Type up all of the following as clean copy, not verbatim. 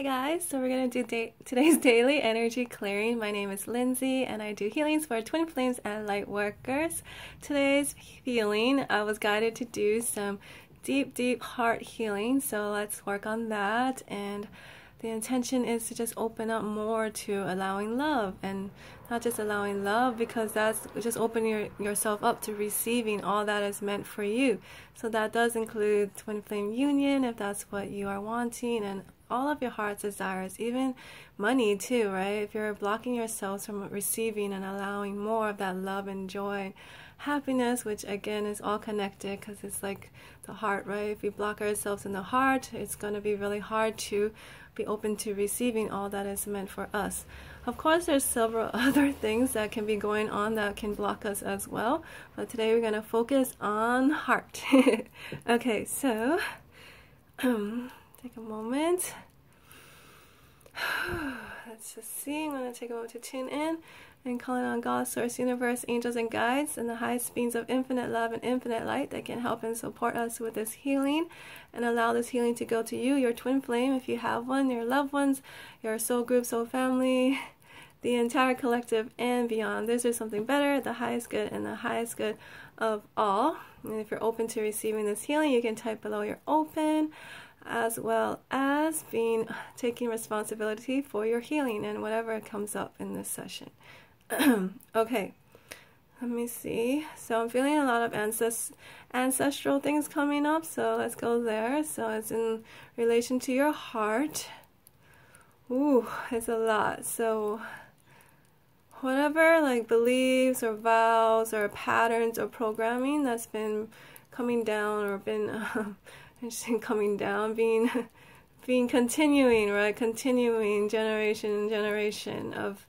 Hi guys, so we're going to do today's daily energy clearing. My name is Lindsay and I do healings for twin flames and light workers. Today's healing, I was guided to do some deep heart healing, so let's work on that. And the intention is to just open up more to allowing love, and not just allowing love, because that's just opening yourself up to receiving all that is meant for you. So that does include twin flame union if that's what you are wanting, and all of your heart's desires, even money too, right? If you're blocking yourselves from receiving and allowing more of that love and joy and happiness, which again is all connected because it's like the heart, right? If we block ourselves in the heart, it's going to be really hard to be open to receiving all that is meant for us. Of course, there's several other things that can be going on that can block us as well, but today we're going to focus on heart. Okay, so take a moment. Let's just see. I'm going to take a moment to tune in and calling on God, Source, Universe, angels, and guides, and the highest beings of infinite love and infinite light that can help and support us with this healing, and allow this healing to go to you, your twin flame, if you have one, your loved ones, your soul group, soul family, the entire collective, and beyond. This is something better, the highest good, and the highest good of all. And if you're open to receiving this healing, you can type below you're open, as well as taking responsibility for your healing and whatever comes up in this session. Okay, let me see. So I'm feeling a lot of ancestral things coming up, so let's go there. So it's in relation to your heart. Ooh, it's a lot. So whatever like beliefs or vows or patterns or programming that's been coming down or been coming down, being continuing, right? Continuing generation and generation of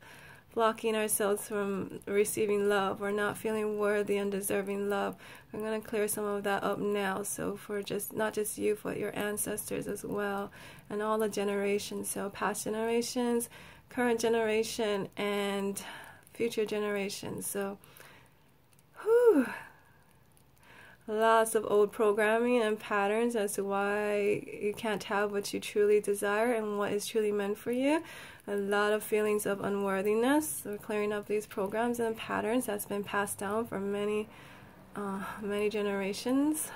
blocking ourselves from receiving love or not feeling worthy and deserving love. I'm going to clear some of that up now. So for not just you, but your ancestors as well, and all the generations. So past generations, current generation, and future generations. So, whew. Lots of old programming and patterns as to why you can't have what you truly desire and what is truly meant for you. A lot of feelings of unworthiness. We're clearing up these programs and patterns that's been passed down for many generations.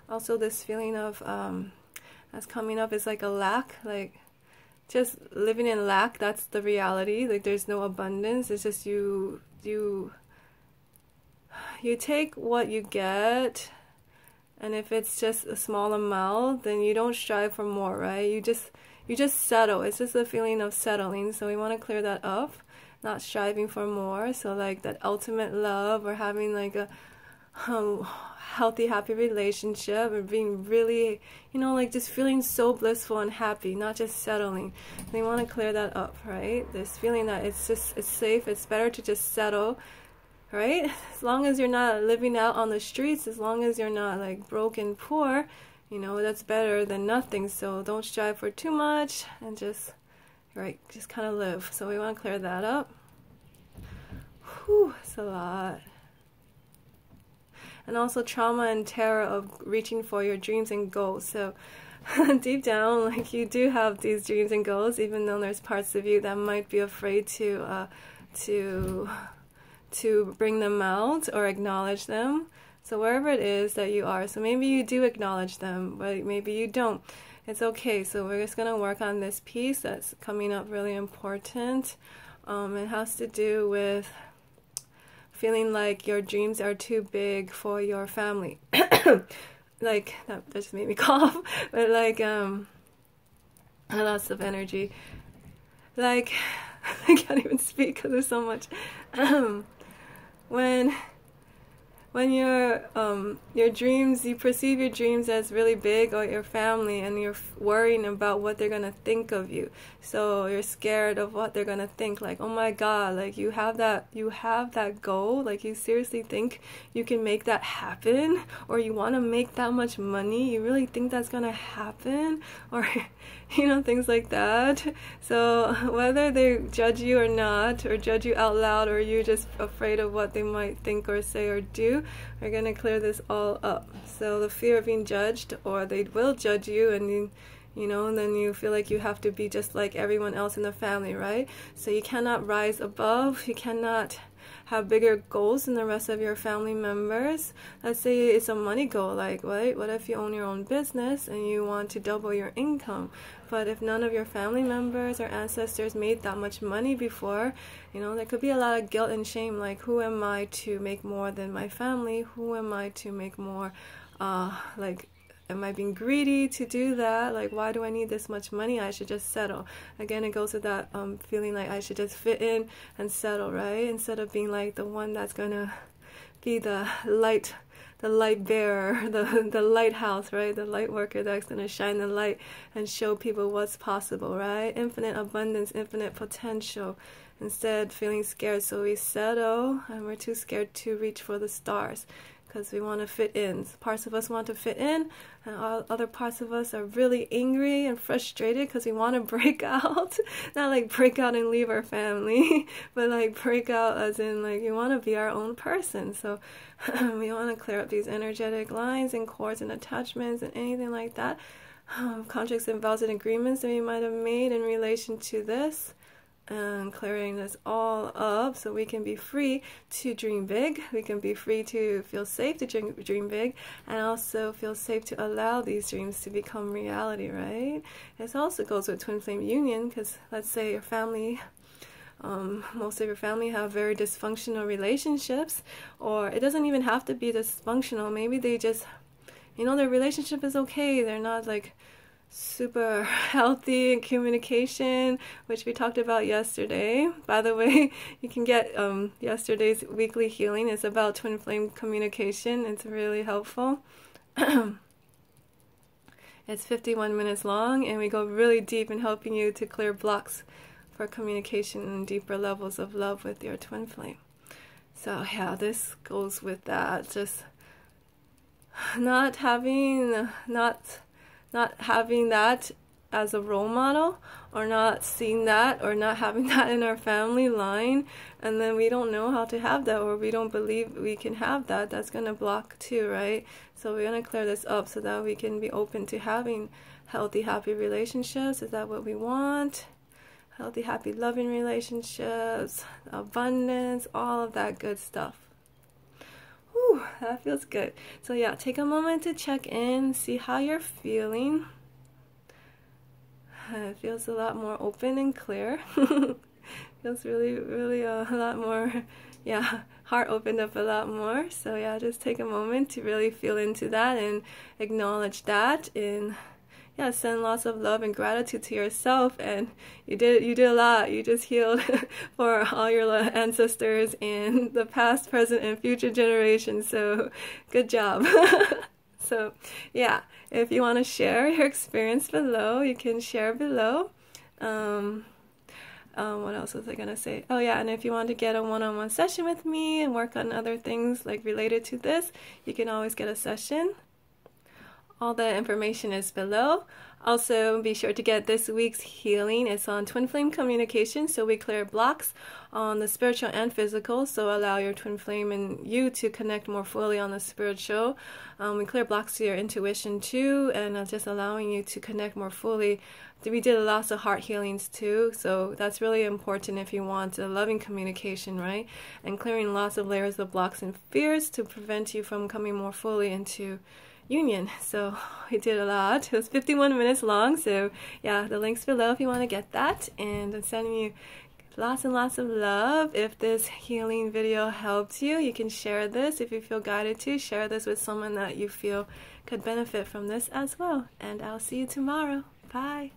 Also, this feeling of that's coming up is like a lack, like just living in lack. That's the reality. Like there's no abundance. It's just you take what you get, and if it's just a small amount, then you don't strive for more, right? You just settle. It's just a feeling of settling. So we want to clear that up, not striving for more. So like that ultimate love, or having like a healthy, happy relationship, or being really, like just feeling so blissful and happy, not just settling. We want to clear that up, right? This feeling that it's safe, it's better to just settle, right? As long as you're not living out on the streets, as long as you're not like broke and poor, that's better than nothing. So don't strive for too much, and just kind of live. So we want to clear that up. Whew, it's a lot. And also trauma and terror of reaching for your dreams and goals. So deep down, like you do have these dreams and goals, even though there's parts of you that might be afraid to bring them out or acknowledge them. So wherever it is that you are, so maybe you do acknowledge them, but maybe you don't. It's okay. So we're just going to work on this piece that's coming up really important. It has to do with feeling like your dreams are too big for your family. Like, that just made me cough. But like, lots of energy. Like, I can't even speak because there's so much. When your dreams, you perceive your dreams as really big, or your family, and you're worrying about what they're gonna think of you. So you're scared of what they're gonna think. Like, oh my God, like you have that goal. Like you seriously think you can make that happen, or you want to make that much money. You really think that's gonna happen, or things like that. So whether they judge you or not, or judge you out loud, or you're just afraid of what they might think or say or do, we're going to clear this all up. So the fear of being judged, or they will judge you, and you know, and then you feel like you have to be just like everyone else in the family, right? So you cannot rise above, you cannot have bigger goals than the rest of your family members. Let's say it's a money goal, like what if you own your own business and you want to double your income? But if none of your family members or ancestors made that much money before, you know, there could be a lot of guilt and shame, like, who am I to make more than my family? Who am I to make more? Like, am I being greedy to do that? Like, why do I need this much money? I should just settle. Again, it goes with that feeling like I should just fit in and settle, right? Instead of being like the one that's gonna be the light bearer, the lighthouse, right? The light worker that's gonna shine the light and show people what's possible, right? Infinite abundance, infinite potential. Instead, feeling scared, so we settle, and we're too scared to reach for the stars, because we want to fit in. Parts of us want to fit in, and other parts of us are really angry and frustrated because we want to break out. Not like break out and leave our family, but like break out as in like we want to be our own person. So we want to clear up these energetic lines and cords and attachments and anything like that. Contracts and vows and agreements that we might have made in relation to this. And clearing this all up so we can be free to dream big. We can be free to feel safe to dream big, and also feel safe to allow these dreams to become reality, right? This also goes with twin flame union, because let's say your family, most of your family have very dysfunctional relationships, or it doesn't even have to be dysfunctional. Maybe they just, you know, their relationship is okay. They're not like super healthy in communication, which we talked about yesterday. By the way, you can get yesterday's weekly healing. It's about twin flame communication. It's really helpful. It's 51 minutes long, and we go really deep in helping you to clear blocks for communication and deeper levels of love with your twin flame. So yeah, this goes with that. Just not having that as a role model, or not seeing that, or not having that in our family line, and then we don't know how to have that, or we don't believe we can have that. That's going to block too, right? So we're going to clear this up so that we can be open to having healthy, happy relationships. Is that what we want? Healthy, happy, loving relationships, abundance, all of that good stuff. Whew, that feels good. So yeah, take a moment to check in, see how you're feeling. It feels a lot more open and clear. Feels really a lot more, yeah, heart opened up a lot more. So yeah, just take a moment to really feel into that and acknowledge that, and yeah, send lots of love and gratitude to yourself. And you did a lot. You just healed for all your ancestors and the past, present, and future generations. So good job. So yeah, if you want to share your experience below, you can share below. What else was I gonna say? Oh yeah, and if you want to get a one-on-one session with me and work on other things like related to this, you can always get a session. All the information is below. Also, be sure to get this week's healing. It's on twin flame communication, so we clear blocks on the spiritual and physical, so allow your twin flame and you to connect more fully on the spiritual. We clear blocks to your intuition too, and just allowing you to connect more fully. We did lots of heart healings too, so that's really important if you want a loving communication, right? And clearing lots of layers of blocks and fears to prevent you from coming more fully into union. So we did a lot. It was 51 minutes long, so yeah, the link's below if you want to get that. And I'm sending you lots and lots of love. If this healing video helped you, you can share this. If you feel guided to, share this with someone that you feel could benefit from this as well. And I'll see you tomorrow. Bye.